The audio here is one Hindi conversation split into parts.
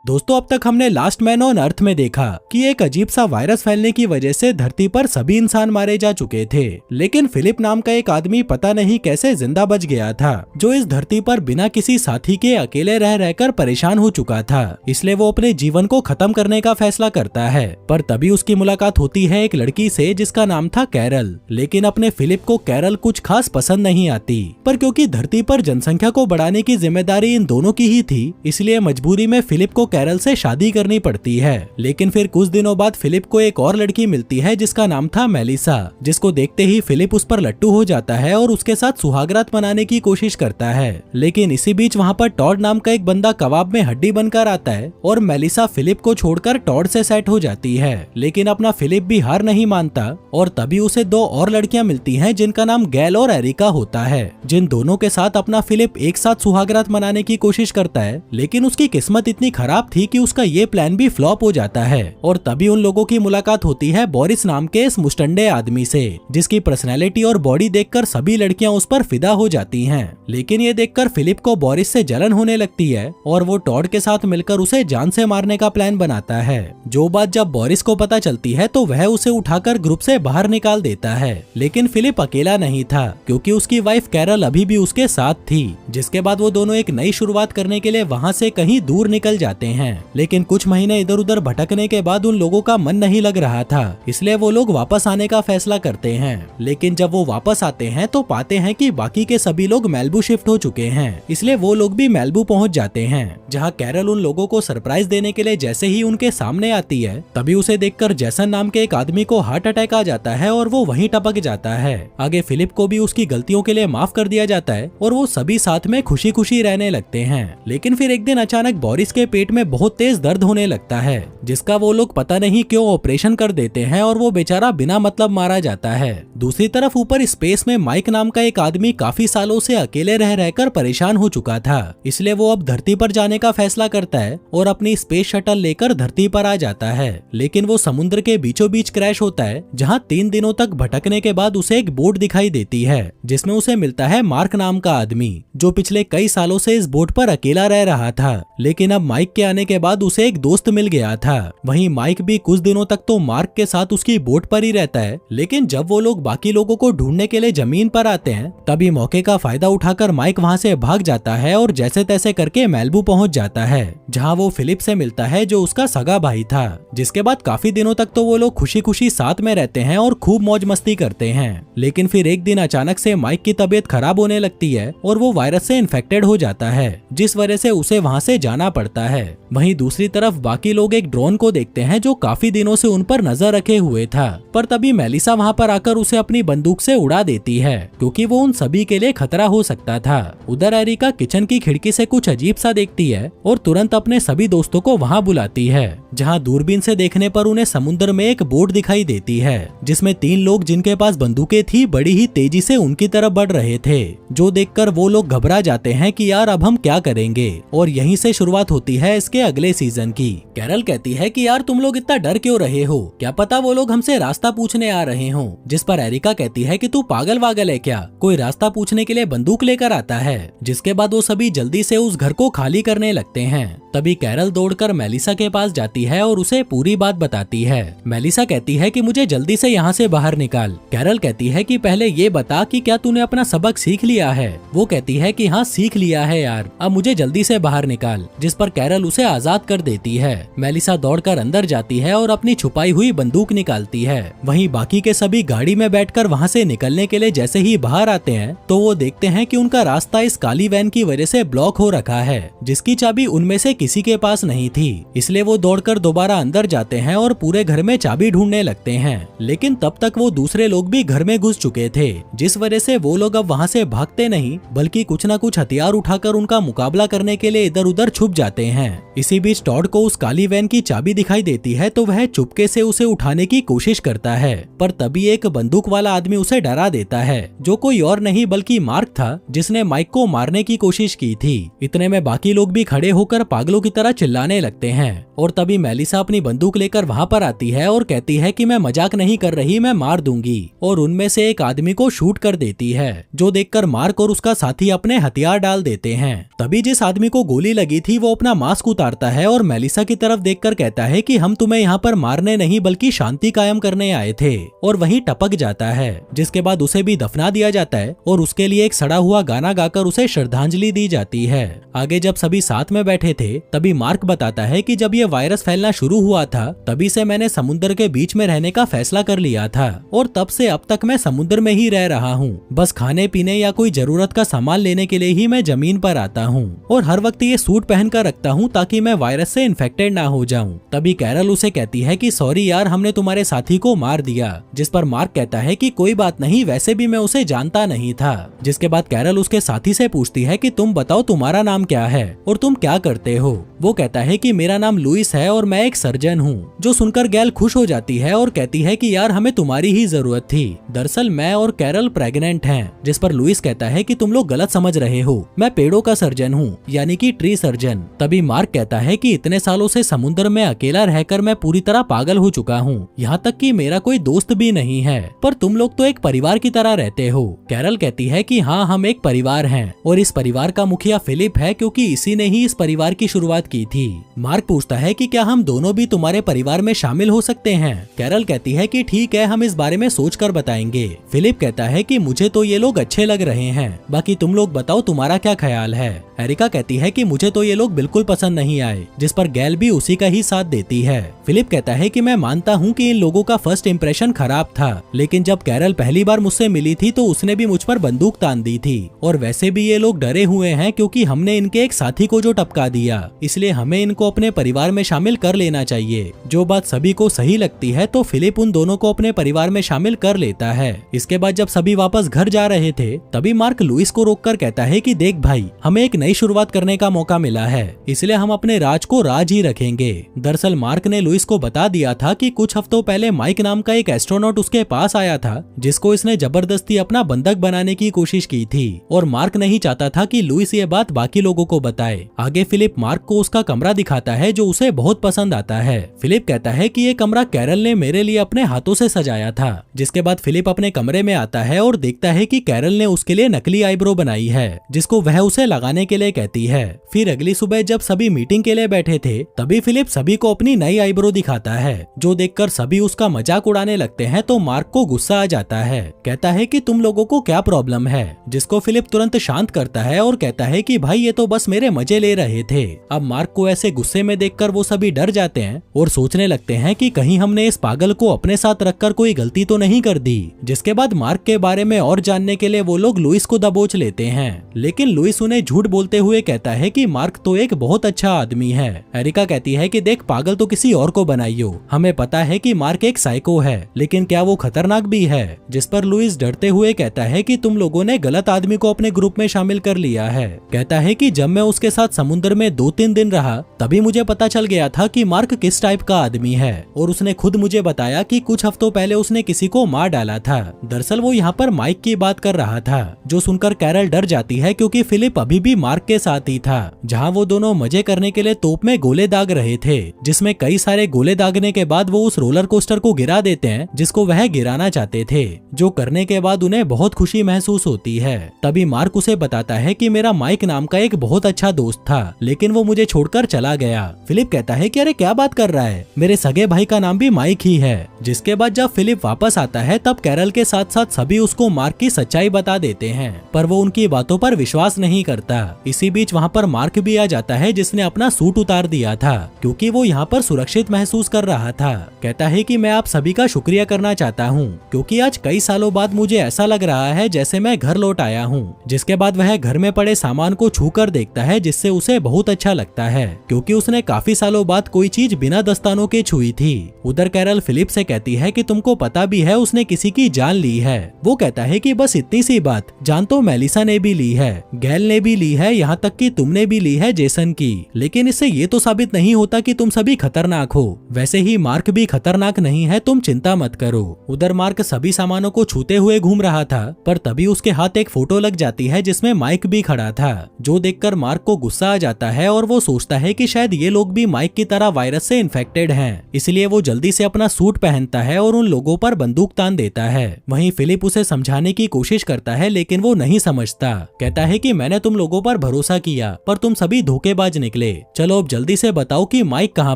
दोस्तों, अब तक हमने लास्ट मैन ऑन अर्थ में देखा कि एक अजीब सा वायरस फैलने की वजह से धरती पर सभी इंसान मारे जा चुके थे, लेकिन फिलिप नाम का एक आदमी पता नहीं कैसे जिंदा बच गया था, जो इस धरती पर बिना किसी साथी के अकेले रह रहकर परेशान हो चुका था। इसलिए वो अपने जीवन को खत्म करने का फैसला करता है। पर तभी उसकी मुलाकात होती है एक लड़की से जिसका नाम था कैरल। लेकिन अपने फिलिप को कैरल कुछ खास पसंद नहीं आती, पर क्योंकि धरती पर जनसंख्या को बढ़ाने की जिम्मेदारी इन दोनों की ही थी, इसलिए मजबूरी में फिलिप को कैरल से शादी करनी पड़ती है। लेकिन फिर कुछ दिनों बाद फिलिप को एक और लड़की मिलती है जिसका नाम था मेलिसा, जिसको देखते ही फिलिप उस पर लट्टू हो जाता है और उसके साथ सुहागरात मनाने की कोशिश करता है। लेकिन इसी बीच वहाँ पर टॉड नाम का एक बंदा कबाब में हड्डी बनकर आता है और मेलिसा फिलिप को छोड़कर टॉड से सेट हो जाती है। लेकिन अपना फिलिप भी हार नहीं मानता और तभी उसे दो और लड़कियां मिलती हैं जिनका नाम गैल और एरिका होता है, जिन दोनों के साथ अपना फिलिप एक साथ सुहागरात मनाने की कोशिश करता है। लेकिन उसकी किस्मत इतनी खराब थी कि उसका ये प्लान भी फ्लॉप हो जाता है और तभी उन लोगों की मुलाकात होती है बोरिस नाम के इस मुस्टंडे आदमी से, जिसकी पर्सनैलिटी और बॉडी देखकर सभी लड़कियां उस पर फिदा हो जाती हैं। लेकिन ये देखकर फिलिप को बोरिस से जलन होने लगती है और वो टॉड के साथ मिलकर उसे जान से मारने का प्लान बनाता है। जो बात जब बोरिस को पता चलती है तो वह उसे उठाकर ग्रुप से बाहर निकाल देता है। लेकिन फिलिप अकेला नहीं था, क्योंकि उसकी वाइफ कैरल अभी भी उसके साथ थी। जिसके बाद वो दोनों एक नई शुरुआत करने के लिए वहाँ से कहीं दूर निकल जाते हैं। लेकिन कुछ महीने इधर उधर भटकने के बाद उन लोगों का मन नहीं लग रहा था, इसलिए वो लोग वापस आने का फैसला करते हैं। लेकिन जब वो वापस आते हैं तो पाते हैं कि बाकी के सभी लोग मेलबू शिफ्ट हो चुके हैं, इसलिए वो लोग भी मेलबू पहुंच जाते हैं, जहां कैरल उन लोगों को सरप्राइज देने के लिए जैसे ही उनके सामने आती है, तभी उसे देखकर जैसन नाम के एक आदमी को हार्ट अटैक आ जाता है और वो वहीं टपक जाता है। आगे फिलिप को भी उसकी गलतियों के लिए माफ कर दिया जाता है और वो सभी साथ में खुशी खुशी रहने लगते हैं। लेकिन फिर एक दिन अचानक बोरिस के पेट में बहुत तेज दर्द होने लगता है, जिसका वो लोग पता नहीं क्यों ऑपरेशन कर देते हैं और वो बेचारा बिना मतलब मारा जाता है। दूसरी तरफ ऊपर स्पेस में माइक नाम का एक आदमी काफी सालों से अकेले रह रहकर परेशान हो चुका था, इसलिए वो अब धरती पर जाने का फैसला करता है और अपनी स्पेस शटल लेकर धरती पर आ जाता है। लेकिन वो समुद्र के बीचों बीच क्रैश होता है, जहाँ 3 दिनों तक भटकने के बाद उसे एक बोट दिखाई देती है, जिसमें उसे मिलता है मार्क नाम का आदमी, जो पिछले कई सालों से इस बोट पर अकेला रह रहा था। लेकिन अब माइक के आने के बाद उसे एक दोस्त मिल गया था। वहीं माइक भी कुछ दिनों तक तो मार्क के साथ उसकी बोट पर ही रहता है। लेकिन जब वो लोग बाकी लोगों को ढूंढने के लिए जमीन पर आते हैं, तभी मौके का फायदा उठाकर माइक वहां से भाग जाता है और जैसे तैसे करके मेलबू पहुंच जाता है, जहां वो फिलिप से मिलता है जो उसका सगा भाई था। जिसके बाद काफी दिनों तक तो वो लोग खुशी खुशी साथ में रहते हैं और खूब मौज मस्ती करते हैं। लेकिन फिर एक दिन अचानक से माइक की तबीयत खराब होने लगती है और वो वायरस से इन्फेक्टेड हो जाता है, जिस वजह से उसे वहां से जाना पड़ता है। वहीं दूसरी तरफ बाकी लोग एक ड्रोन को देखते हैं जो काफी दिनों से उन पर नजर रखे हुए था, पर तभी मेलिसा वहां पर आकर उसे अपनी बंदूक से उड़ा देती है, क्योंकि वो उन सभी के लिए खतरा हो सकता था। उधर एरिका किचन की खिड़की से कुछ अजीब सा देखती है और तुरंत अपने सभी दोस्तों को वहां बुलाती है, जहां दूरबीन से देखने पर उन्हें समुद्र में एक बोट दिखाई देती है, जिसमें 3 लोग जिनके पास बंदूकें थी बड़ी ही तेजी से उनकी तरफ बढ़ रहे थे। जो देखकर वो लोग घबरा जाते हैं कि यार अब हम क्या करेंगे। और यहीं से शुरुआत होती है इसके अगले सीजन की। कैरल कहती है कि यार तुम लोग इतना डर क्यों रहे हो, क्या पता वो लोग हमसे रास्ता पूछने आ रहे हों। जिस पर एरिका कहती है कि तू पागल वागल है क्या, कोई रास्ता पूछने के लिए बंदूक लेकर आता है। जिसके बाद वो सभी जल्दी से उस घर को खाली करने लगते हैं। तभी कैरल दौड़कर मेलिसा के पास जाती है और उसे पूरी बात बताती है। मेलिसा कहती है कि मुझे जल्दी से यहाँ से बाहर निकाल। कैरल कहती है कि पहले ये बता कि क्या तूने अपना सबक सीख लिया है। वो कहती है कि हाँ सीख लिया है यार, अब मुझे जल्दी से बाहर निकाल। जिस पर कैरल उसे आजाद कर देती है। मेलिसा दौड़कर अंदर जाती है और अपनी छुपाई हुई बंदूक निकालती है। वहीं बाकी के सभी गाड़ी में बैठकर वहाँ से निकलने के लिए जैसे ही बाहर आते हैं तो वो देखते हैं कि उनका रास्ता इस काली वैन की वजह से ब्लॉक हो रखा है, जिसकी चाबी उनमें से किसी के पास नहीं थी। इसलिए वो दौड़कर दोबारा अंदर जाते हैं और पूरे घर में चाबी ढूंढने लगते हैं। लेकिन तब तक वो दूसरे लोग भी घर में घुस चुके थे, जिस वजह से वो लोग अब वहाँ से भागते नहीं बल्कि कुछ न कुछ हथियार उठाकर उनका मुकाबला करने के लिए इधर उधर छुप जाते हैं। इसी बीच टॉड को उस काली वैन की चाबी दिखाई देती है तो वह चुपके से उसे उठाने की कोशिश करता है, पर तभी एक बंदूक वाला आदमी उसे डरा देता है, जो कोई और नहीं बल्कि मार्क था, जिसने माइक को मारने की कोशिश की थी। इतने में बाकी लोग भी खड़े होकर पागलों की तरह चिल्लाने लगते हैं और तभी मेलिसा अपनी बंदूक लेकर वहाँ पर आती है और कहती है कि मैं मजाक नहीं कर रही, मैं मार दूंगी। और उनमें से एक आदमी को शूट कर देती है, जो देखकर मार्क और उसका साथी अपने हथियार डाल देते हैं। तभी जिस आदमी को गोली लगी थी वो अपना मास्क उतारता है और मेलिसा की तरफ देखकर कहता है कि हम तुम्हें यहाँ पर मारने नहीं बल्कि शांति कायम करने आए थे, और वहीं टपक जाता है। जिसके बाद उसे भी दफना दिया जाता है और उसके लिए एक सड़ा हुआ गाना गाकर उसे श्रद्धांजलि दी जाती है। आगे जब सभी साथ में बैठे थे तभी मार्क बताता है कि जब ये वायरस फैलना शुरू हुआ था तभी से मैंने समुद्र के बीच में रहने का फैसला कर लिया था, और तब से अब तक मैं समुद्र में ही रह रहा हूँ। बस खाने पीने या कोई जरूरत का सामान लेने के लिए ही मैं जमीन पर आता हूँ, और हर वक्त ये सूट पहन कर रखता हूँ ताकि मैं वायरस से इन्फेक्टेड ना हो जाऊँ। तभी कैरल उसे कहती है कि सॉरी यार, हमने तुम्हारे साथी को मार दिया। जिस पर मार्क कहता है कि कोई बात नहीं, वैसे भी मैं उसे जानता नहीं था। जिसके बाद कैरल उसके साथी से पूछती है कि तुम बताओ तुम्हारा नाम क्या है और तुम क्या करते हो। वो कहता है कि मेरा नाम लुइस है और मैं एक सर्जन हूँ। जो सुनकर गैल खुश हो जाती है और कहती है कि यार हमें तुम्हारी ही जरूरत थी। दरअसल मैं और कैरल प्रेग्नेंट हैं। जिस पर लुइस कहता है कि तुम लोग गलत समझ रहे हो, मैं पेड़ों का सर्जन हूँ, यानी कि ट्री सर्जन। तभी मार्क कहता है कि इतने सालों से समुद्र में अकेला रहकर मैं पूरी तरह पागल हो चुका हूँ, यहाँ तक कि मेरा कोई दोस्त भी नहीं है, पर तुम लोग तो एक परिवार की तरह रहते हो। कैरल कहती है कि हाँ, हम एक परिवार हैं और इस परिवार का मुखिया फिलिप है, क्योंकि इसी ने ही इस परिवार की शुरुआत की थी। मार्क पूछता है कि क्या हम दोनों भी तुम्हारे परिवार में शामिल हो सकते हैं। कैरल कहती है कि ठीक है, हम इस बारे में सोच कर बताएंगे। फिलिप कहता है कि मुझे तो ये लोग अच्छे लग रहे हैं, बाकी तुम लोग बताओ तुम्हारा क्या ख्याल है। एरिका कहती है कि मुझे तो ये लोग बिल्कुल पसंद नहीं आए, जिस पर गैल भी उसी का ही साथ देती है। फिलिप कहता है कि मैं मानता हूँ कि इन लोगों का फर्स्ट इंप्रेशन खराब था, लेकिन जब कैरल पहली बार मुझसे मिली थी तो उसने भी मुझ पर बंदूक तान दी थी, और वैसे भी ये लोग डरे हुए हैं क्योंकि हमने इनके एक साथी को जो टपका दिया, इसलिए हमें इनको अपने परिवार में शामिल कर लेना चाहिए। जो बात सभी को सही लगती है तो फिलिप उन दोनों को अपने परिवार में शामिल कर लेता है। इसके बाद जब सभी वापस घर जा रहे थे तभी मार्क लुइस को रोककर कहता है कि देख भाई, हमें एक नई शुरुआत करने का मौका मिला है, इसलिए हम अपने राज को राज ही रखेंगे। दरअसल मार्क ने लुइस को बता दिया था कि कुछ हफ्तों पहले माइक नाम का एक एस्ट्रोनॉट उसके पास आया था, जिसको इसने जबरदस्ती अपना बंधक बनाने की कोशिश की थी, और मार्क नहीं चाहता था कि लुइस ये बात बाकी लोगों को बताए। आगे फिलिप मार्क को उसका कमरा दिखाता है जो उसे बहुत पसंद आता है। फिलिप कहता है कि ये कमरा कैरल ने मेरे लिए अपने हाथों से सजाया था। जिसके बाद फिलिप अपने कमरे में आता है और देखता है कि कैरल ने उसके लिए नकली आईब्रो बनाई है, जिसको वह उसे लगाने के लिए कहती है। फिर अगली सुबह जब सभी मीटिंग के लिए बैठे थे तभी फिलिप सभी को अपनी नई आईब्रो दिखाता है, जो देखकर सभी उसका मजाक उड़ाने लगते हैं तो मार्क को गुस्सा आ जाता है। कहता है कि तुम लोगों को क्या प्रॉब्लम है, जिसको फिलिप तुरंत शांत करता है और कहता है कि भाई ये तो बस मेरे मजे ले रहे थे। अब मार्क को ऐसे गुस्से में देखकर वो सभी डर जाते हैं और सोचने लगते हैं कि कहीं हमने इस पागल को अपने साथ रखकर कोई गलती तो नहीं कर दी। जिसके बाद मार्क के बारे में और जानने के लिए वो लोग लुइस को दबोच लेते हैं, लेकिन लुइस उन्हें झूठ बोलते हुए कहता है कि मार्क तो एक बहुत अच्छा आदमी है। एरिका कहती है कि देख पागल तो किसी और को बनाइयो, हमें पता है कि मार्क एक साइको है, लेकिन क्या वो खतरनाक भी है। जिस पर लुइस डरते हुए कहता है कि तुम लोगों ने गलत आदमी को अपने ग्रुप में शामिल कर लिया है। कहता है कि जब मैं उसके साथ समुद्र में 2-3 दिन रहा तभी मुझे पता चल गया था कि मार्क किस टाइप का आदमी है, और उसने खुद मुझे बताया कि कुछ हफ्तों पहले उसने किसी को मार डाला था। दरअसल वो यहाँ पर माइक की बात कर रहा था, जो सुनकर कैरल डर जाती है क्योंकि फिलिप अभी भी मार्क के साथ ही था, जहाँ वो दोनों मजे करने के लिए तोप में गोले दाग रहे थे, जिसमें कई सारे गोले दागने के बाद वो उस रोलर कोस्टर को गिरा देते हैं जिसको वह गिराना चाहते थे, जो करने के बाद उन्हें बहुत खुशी महसूस होती है। तभी मार्क उसे बताता है कि मेरा माइक नाम का एक बहुत अच्छा दोस्त था, लेकिन वो मुझे छोड़कर चला गया। फिलिप कहता है कि अरे क्या बात कर रहा है, मेरे सगे भाई का नाम भी माइक ही है। जिसके बाद जब फिलिप वापस आता है तब कैरल के साथ साथ सभी उसको मार्क की सच्चाई बता देते हैं, पर वो उनकी बातों पर विश्वास नहीं करता। इसी बीच वहाँ पर मार्क भी आ जाता है, जिसने अपना सूट उतार दिया था क्योंकि वो यहाँ पर सुरक्षित महसूस कर रहा था। कहता है कि मैं आप सभी का शुक्रिया करना चाहता हूँ, क्योंकि आज कई सालों बाद मुझे ऐसा लग रहा है जैसे मैं घर लौट आया हूँ। जिसके बाद वह घर में पड़े सामान को छू कर देखता है, जिससे उसे बहुत अच्छा लगता है, क्योंकि उसने काफी सालों बाद कोई चीज बिना दस्तानों के छुई थी। उधर कैरल फिलिप से कहती है कि तुमको पता भी है उसने किसी की जान ली है। वो कहता है कि बस इतनी सी बात, जान तो मेलिसा ने भी ली है, गैल ने भी ली है, यहाँ तक कि तुमने भी ली है जेसन की, लेकिन इससे ये तो साबित नहीं होता कि तुम सभी खतरनाक हो। वैसे ही मार्क भी खतरनाक नहीं है, तुम चिंता मत करो। उधर मार्क सभी सामानों को छूते हुए घूम रहा था, पर तभी उसके हाथ एक फोटो लग जाती है जिसमें माइक भी खड़ा था, जो देखकर मार्क को गुस्सा आ जाता है और वो सोचता है कि शायद ये लोग भी माइक की तरह वायरस से इन्फेक्टेड हैं। इसलिए वो जल्दी से अपना सूट पहनता है और उन लोगों पर बंदूक तान देता है। वहीं फिलिप उसे समझाने की कोशिश करता है, लेकिन वो नहीं समझता। कहता है कि मैंने तुम लोगों पर भरोसा किया, पर तुम सभी धोखेबाज निकले। निकले, चलो अब जल्दी से बताओ कि माइक कहाँ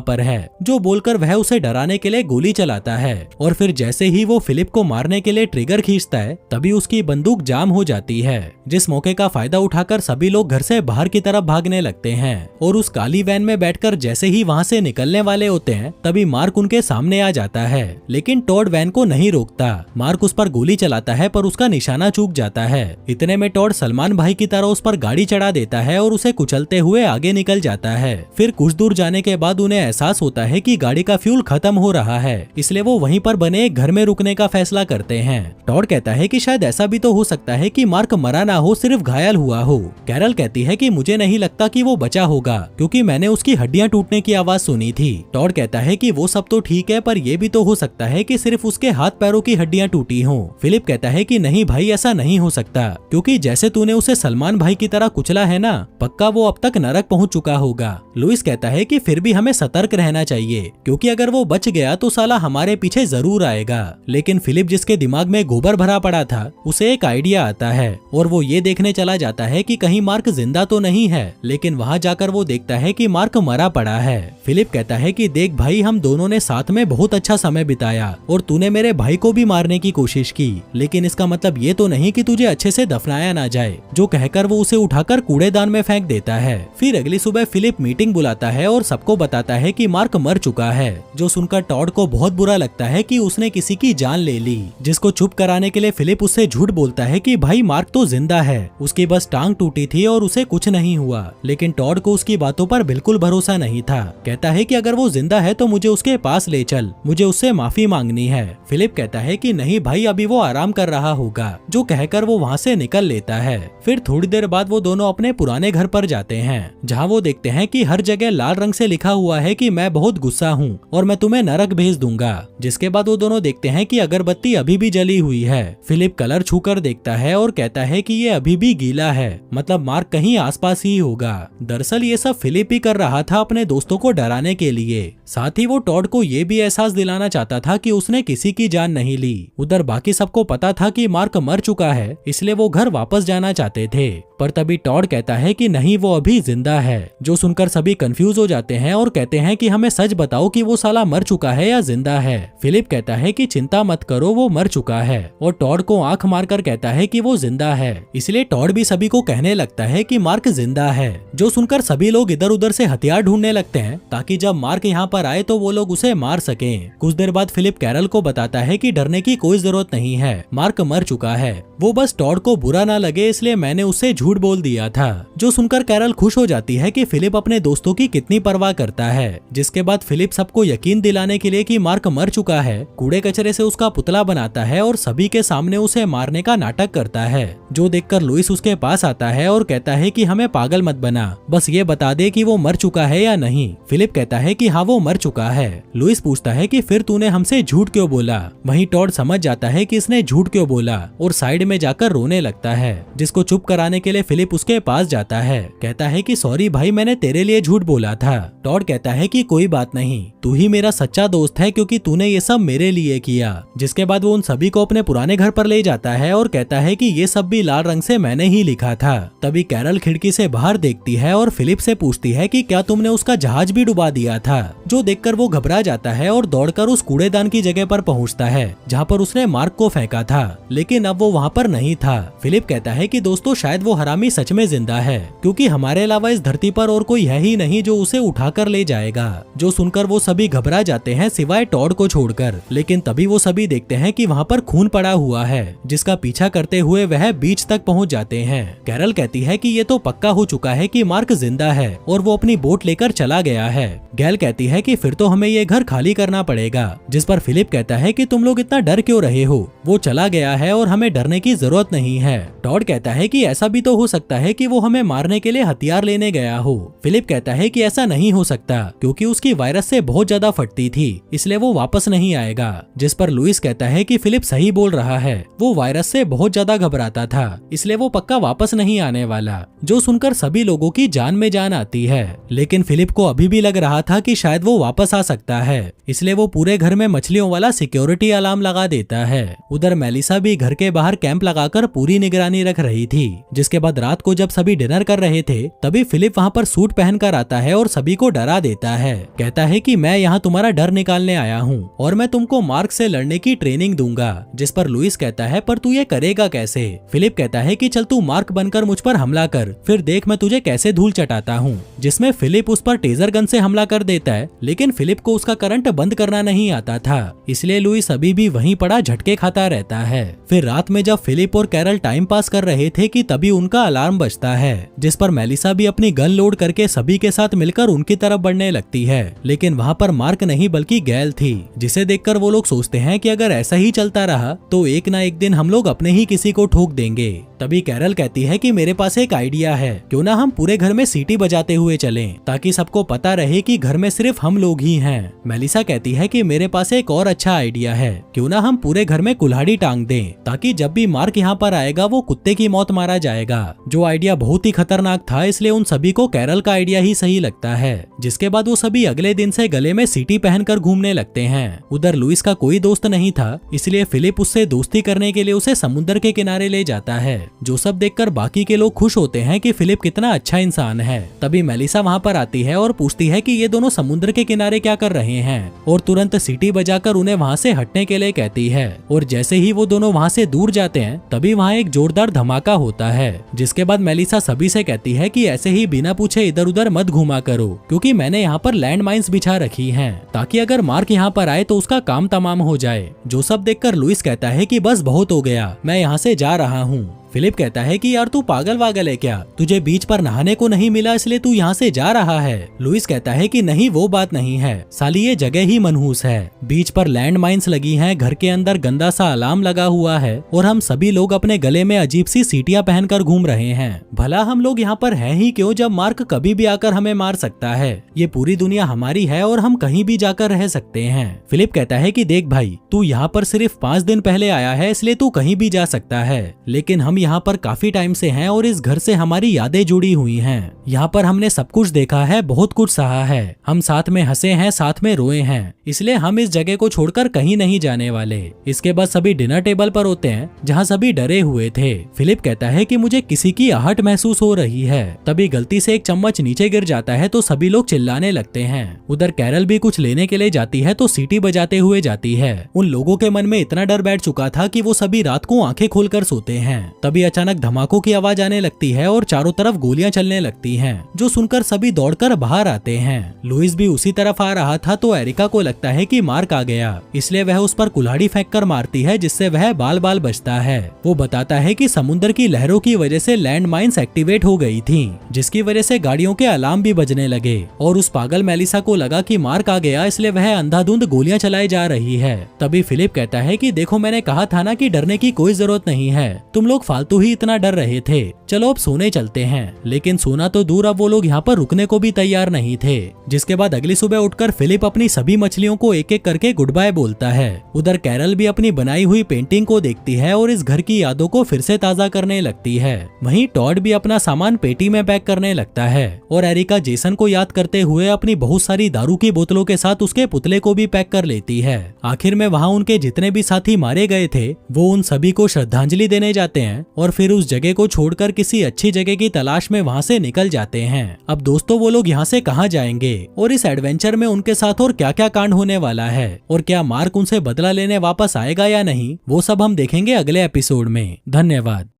पर है। जो बोलकर वह उसे डराने के लिए गोली चलाता है और फिर जैसे ही वो फिलिप को मारने के लिए ट्रिगर खींचता है तभी उसकी बंदूक जाम हो जाती है। जिस मौके का फायदा उठाकर सभी लोग घर से बाहर की तरफ भागने लगते हैं और उस काली वैन में बैठकर जैसे ही वहाँ से निकलने वाले होते हैं तभी मार्क उनके सामने आ जाता है, लेकिन टॉड वैन को नहीं रोकता। मार्क उस पर गोली चलाता है पर उसका निशाना चूक जाता है। इतने में टॉड सलमान भाई की तरह उस पर गाड़ी चढ़ा देता है और उसे कुचलते हुए आगे निकल जाता है। फिर कुछ दूर जाने के बाद उन्हें एहसास होता है कि गाड़ी का फ्यूल खत्म हो रहा है, इसलिए वो वहीं पर बने एक घर में रुकने का फैसला करते हैं। टॉड कहता है कि शायद ऐसा भी तो हो सकता है कि मार्क मरा ना हो, सिर्फ घायल हुआ हो। कैरल कहती है कि मुझे नहीं लगता कि वो बचा होगा क्योंकि मैंने उसकी हड्डियां टूटने की आवाज सुनी थी। टॉड कहता है कि वो सब तो ठीक है पर ये भी तो हो सकता है कि सिर्फ उसके हाथ पैरों की हड्डियां टूटी हों। फिलिप कहता है कि नहीं भाई, ऐसा नहीं हो सकता क्योंकि जैसे तूने उसे सलमान भाई की तरह कुचला है ना, पक्का वो अब तक नरक पहुंच चुका होगा। लुइस कहता है कि फिर भी हमें सतर्क रहना चाहिए क्योंकि अगर वो बच गया तो साला हमारे पीछे जरूर आएगा। लेकिन फिलिप, जिसके दिमाग में गोबर भरा पड़ा था, उसे एक आइडिया आता है और वो ये देखने चला जाता है कि कहीं मार्क जिंदा तो नहीं है। लेकिन वहाँ जाकर वो देखता है कि मार्क मरा पड़ा है। फिलिप कहता है कि देख भाई, हम दोनों ने साथ में बहुत अच्छा समय बिताया और तूने मेरे भाई को भी मारने की कोशिश की, लेकिन इसका मतलब ये तो नहीं कि तुझे अच्छे से दफनाया ना जाए। जो कहकर वो उसे उठाकर कूड़ेदान में फेंक देता है। फिर अगली सुबह फिलिप मीटिंग बुलाता है और सबको बताता है कि मार्क मर चुका है। जो सुनकर टॉड को बहुत बुरा लगता है कि उसने किसी की जान ले ली, जिसको चुप कराने के लिए फिलिप उससे झूठ बोलता है कि भाई मार्क तो जिंदा है, उसकी बस टांग टूटी थी और उसे कुछ नहीं हुआ। लेकिन टॉड को उसकी बातों पर बिल्कुल भरोसा नहीं था। कहता है कि अगर वो जिंदा है तो मुझे उसके पास ले चल, मुझे उससे माफी मांगनी है। फिलिप कहता है कि नहीं भाई, अभी वो आराम कर रहा होगा। जो कहकर वो वहाँ से निकल लेता है। फिर थोड़ी देर बाद वो दोनों अपने पुराने घर पर जाते हैं, जहाँ वो देखते हैं कि हर जगह लाल रंग से लिखा हुआ है कि मैं बहुत गुस्सा हूँ और मैं तुम्हें नरक भेज दूंगा। जिसके बाद वो दोनों देखते हैं कि अगरबत्ती अभी भी जली हुई है। फिलिप कलर छूकर देखता है और कहता है कि ये अभी भी गीला है, मतलब मार्क कहीं आसपास ही होगा। दरअसल ये सब फिलिप ही कर रहा था अपने दोस्तों को डराने के लिए। साथ ही वो टॉड को ये भी एहसास दिलाना चाहता था कि उसने किसी की जान नहीं ली। उधर बाकी सबको पता था कि मार्क मर चुका है, इसलिए वो घर वापस जाना चाहते थे। पर तभी टॉड कहता है कि नहीं, वो अभी जिंदा है। जो सुनकर सभी कंफ्यूज हो जाते हैं और कहते हैं कि हमें सच बताओ कि वो साला मर चुका है या जिंदा है। फिलिप कहता है कि चिंता मत करो, वो मर चुका है और टॉड को आंख मारकर कहता है कि वो जिंदा है। इसलिए टॉड भी सभी को कहने लगता है कि मार्क जिंदा है। जो सुनकर सभी लोग इधर उधर से हथियार ढूंढने लगते हैं ताकि जब मार्क यहाँ पर आए तो वो लोग उसे मार सकें। कुछ देर बाद फिलिप कैरल को बताता है कि डरने की कोई जरूरत नहीं है, मार्क मर चुका है। वो बस टॉड को बुरा ना लगे इसलिए मैंने उससे झूठ बोल दिया था। जो सुनकर कैरल खुश हो जाती है कि फिलिप अपने दोस्तों की कितनी परवाह करता है। जिसके बाद फिलिप सबको यकीन दिलाने के लिए कि मार्क मर चुका है, कूड़े कचरे से उसका पुतला बनाता है और सभी के सामने उसे मारने का नाटक करता है। जो देखकर लुइस उसके पास आता है और कहता है कि हमें पागल मत बना, बस ये बता दे कि वो मर चुका है या नहीं। फिलिप कहता है कि हाँ, वो मर चुका है। लुइस पूछता है कि फिर तूने हमसे झूठ क्यों बोला। वहीं टॉड समझ जाता है कि इसने झूठ क्यों बोला और साइड में जाकर रोने लगता है। जिसको चुप कराने के लिए फिलिप उसके पास जाता है। कहता है कि सॉरी भाई, मैंने तेरे लिए झूठ बोला था। टॉड कहता है कि कोई बात नहीं, तू ही मेरा सच्चा दोस्त है क्योंकि तूने ये सब मेरे लिए किया। जिसके बाद वो उन सभी को अपने पुराने घर पर ले जाता है और कहता है कि ये सब भी लाल रंग से मैंने ही लिखा था। तभी कैरल खिड़की से बाहर देखती है और फिलिप से पूछती है कि क्या तुमने उसका जहाज भी डुबा दिया था। जो देखकर वो घबरा जाता है और दौड़कर उस कूड़ेदान की जगह पर पहुंचता है जहां पर उसने मार्क को फेंका था, लेकिन अब वो वहां पर नहीं था। फिलिप कहता है कि दोस्तों, शायद वो हरामी सच में जिंदा है क्योंकि हमारे अलावा इस धरती पर और कोई है ही नहीं जो उसे उठाकर ले जाएगा। जो सुनकर वो सभी घबरा जाते हैं सिवाय टॉड को छोड़कर। लेकिन तभी वो सभी देखते हैं कि वहाँ पर खून पड़ा हुआ है, जिसका पीछा करते हुए वह बीच तक पहुँच जाते हैं। कैरल कहती है कि ये तो पक्का हो चुका है कि मार्क जिंदा है और वो अपनी बोट लेकर चला गया है। गैल कहती है कि फिर तो हमें ये घर खाली करना पड़ेगा। जिस पर फिलिप कहता है कि तुम लोग इतना डर क्यों रहे हो, वो चला गया है और हमें डरने की जरूरत नहीं है। टॉड कहता है कि ऐसा भी तो हो सकता है कि वो हमें मारने के लिए हथियार लेने गया हो। फिलिप कहता है कि ऐसा नहीं हो सकता क्योंकि उसकी वायरस से बहुत ज्यादा फटती थी, इसलिए वो वापस नहीं आएगा। जिस पर लुइस कहता है कि फिलिप सही बोल रहा है, वो वायरस से बहुत ज्यादा घबराता था, इसलिए वो पक्का वापस नहीं आने वाला। जो सुनकर सभी लोगों की जान में जान आती है। लेकिन फिलिप को अभी भी लग रहा था कि शायद वो वो वापस आ सकता है, इसलिए वो पूरे घर में मछलियों वाला सिक्योरिटी अलार्म लगा देता है। उधर मेलिसा भी घर के बाहर कैंप लगाकर पूरी निगरानी रख रही थी। जिसके बाद रात को जब सभी डिनर कर रहे थे तभी फिलिप वहाँ पर सूट पहनकर आता है और सभी को डरा देता है। कहता है कि मैं यहाँ तुम्हारा डर निकालने आया हूँ और मैं तुमको मार्क से लड़ने की ट्रेनिंग दूंगा। जिस पर लुइस कहता है पर तू ये करेगा कैसे? फिलिप कहता है कि चल तू मार्क बनकर मुझ पर हमला कर, फिर देख मैं तुझे कैसे धूल चटाता हूँ। जिसमें फिलिप उस पर टेजर गन से हमला कर देता है, लेकिन फिलिप को उसका करंट बंद करना नहीं आता था, इसलिए लुइस अभी भी वहीं पड़ा झटके खाता रहता है। फिर रात में जब फिलिप और कैरल टाइम पास कर रहे थे कि तभी उनका अलार्म बजता है, जिस पर मेलिसा भी अपनी गन लोड करके सभी के साथ मिलकर उनकी तरफ बढ़ने लगती है। लेकिन वहाँ पर मार्क नहीं बल्कि गैल थी, जिसे देखकर वो लोग सोचते हैं कि अगर ऐसा ही चलता रहा तो एक ना एक दिन हम लोग अपने ही किसी को ठोक देंगे। तभी कैरल कहती है कि मेरे पास एक आइडिया है, क्यों ना हम पूरे घर में सीटी बजाते हुए चलें, ताकि सबको पता रहे कि घर में सिर्फ हम लोग ही हैं। मेलिसा कहती है कि मेरे पास एक और अच्छा आइडिया है, क्यों ना हम पूरे घर में कुल्हाड़ी टांग दें, ताकि जब भी मार्क यहाँ पर आएगा वो कुत्ते की मौत मारा जाएगा। जो आइडिया बहुत ही खतरनाक था, इसलिए उन सभी को कैरल का आइडिया ही सही लगता है। जिसके बाद वो सभी अगले दिन से गले में सीटी पहनकर घूमने लगते हैं। उधर लुइस का कोई दोस्त नहीं था, इसलिए फिलिप उससे दोस्ती करने के लिए उसे समुद्र के किनारे ले जाता है। जो सब देखकर बाकी के लोग खुश होते हैं कि फिलिप कितना अच्छा इंसान है। तभी मेलिसा वहाँ पर आती है और पूछती है कि ये दोनों समुद्र के किनारे क्या कर रहे हैं, और तुरंत सीटी बजाकर उन्हें वहाँ से हटने के लिए कहती है। और जैसे ही वो दोनों वहाँ से दूर जाते हैं तभी वहाँ एक जोरदार धमाका होता है। जिसके बाद मेलिसा सभी से कहती है कि ऐसे ही बिना पूछे इधर उधर मत घुमा करो, क्योंकि मैंने यहाँ पर लैंड माइन्स बिछा रखी हैं, ताकि अगर मार्क यहाँ पर आए तो उसका काम तमाम हो जाए। जो सब देखकर लुइस कहता है कि बस बहुत हो गया, मैं यहाँ से जा रहा हूँ। फिलिप कहता है कि यार तू पागल वागल है क्या, तुझे बीच पर नहाने को नहीं मिला इसलिए तू यहाँ से जा रहा है। लुइस कहता है कि नहीं वो बात नहीं है साली, ये जगह ही मनहूस है, बीच पर लैंड माइन्स लगी हैं, घर के अंदर गंदा सा अलार्म लगा हुआ है और हम सभी लोग अपने गले में अजीब सी सीटियां पहनकर घूम रहे हैं। भला हम लोग यहाँ पर हैं ही क्यों जब मार्क कभी भी आकर हमें मार सकता है। ये पूरी दुनिया हमारी है और हम कहीं भी जाकर रह सकते हैं। फिलिप कहता है कि देख भाई, तू यहाँ पर सिर्फ 5 दिन पहले आया है इसलिए तू कहीं भी जा सकता है, लेकिन हम यहाँ पर काफी टाइम से हैं और इस घर से हमारी यादें जुड़ी हुई हैं। यहाँ पर हमने सब कुछ देखा है, बहुत कुछ सहा है, हम साथ में हंसे हैं, साथ में रोए हैं, इसलिए हम इस जगह को छोड़कर कहीं नहीं जाने वाले। इसके बाद सभी डिनर टेबल पर होते हैं जहाँ सभी डरे हुए थे। फिलिप कहता है कि मुझे किसी की आहट महसूस हो रही है। तभी गलती से एक चम्मच नीचे गिर जाता है तो सभी लोग चिल्लाने लगते हैं। उधर कैरल भी कुछ लेने के लिए जाती है तो सीटी बजाते हुए जाती है। उन लोगों के मन में इतना डर बैठ चुका था कि वो सभी रात को आंखें खोलकर सोते हैं। तभी अचानक धमाकों की आवाज आने लगती है और चारों तरफ गोलियां चलने लगती हैं, जो सुनकर सभी दौड़कर बाहर आते हैं। लुइस भी उसी तरफ आ रहा था तो एरिका को लगता है कि मार्क आ गया, इसलिए वह उस पर कुल्हाड़ी फेंककर मारती है, जिससे वह बाल बाल बचता है। वो बताता है कि समुद्र की लहरों की वजह से लैंड माइन्स एक्टिवेट हो गई थी, जिसकी वजह से गाड़ियों के अलार्म भी बजने लगे और उस पागल मेलिसा को लगा कि मार्क आ गया, इसलिए वह अंधाधुंध गोलियां चलाई जा रही है। तभी फिलिप कहता है कि देखो मैंने कहा था ना कि डरने की कोई जरूरत नहीं है, तुम लोग फालतू ही इतना डर रहे थे, चलो अब सोने चलते हैं। लेकिन सोना तो दूर, अब वो लोग यहाँ पर रुकने को भी तैयार नहीं थे। जिसके बाद अगली सुबह उठकर फिलिप अपनी सभी मछलियों को एक एक करके गुड बाय बोलता है। उधर कैरल भी अपनी बनाई हुई पेंटिंग को देखती है और इस घर की यादों को फिर से ताजा करने लगती है। वहीं टॉड भी अपना सामान पेटी में पैक करने लगता है और एरिका जेसन को याद करते हुए अपनी बहुत सारी दारू की बोतलों के साथ उसके पुतले को भी पैक कर लेती है। आखिर में वहाँ उनके जितने भी साथी मारे गए थे वो उन सभी को श्रद्धांजलि देने जाते हैं और फिर उस जगह को छोड़कर किसी अच्छी जगह की तलाश में वहाँ से निकल जाते हैं। अब दोस्तों वो लोग यहाँ से कहाँ जाएंगे और इस एडवेंचर में उनके साथ और क्या क्या कांड होने वाला है और क्या मार्क उनसे बदला लेने वापस आएगा या नहीं, वो सब हम देखेंगे अगले एपिसोड में। धन्यवाद।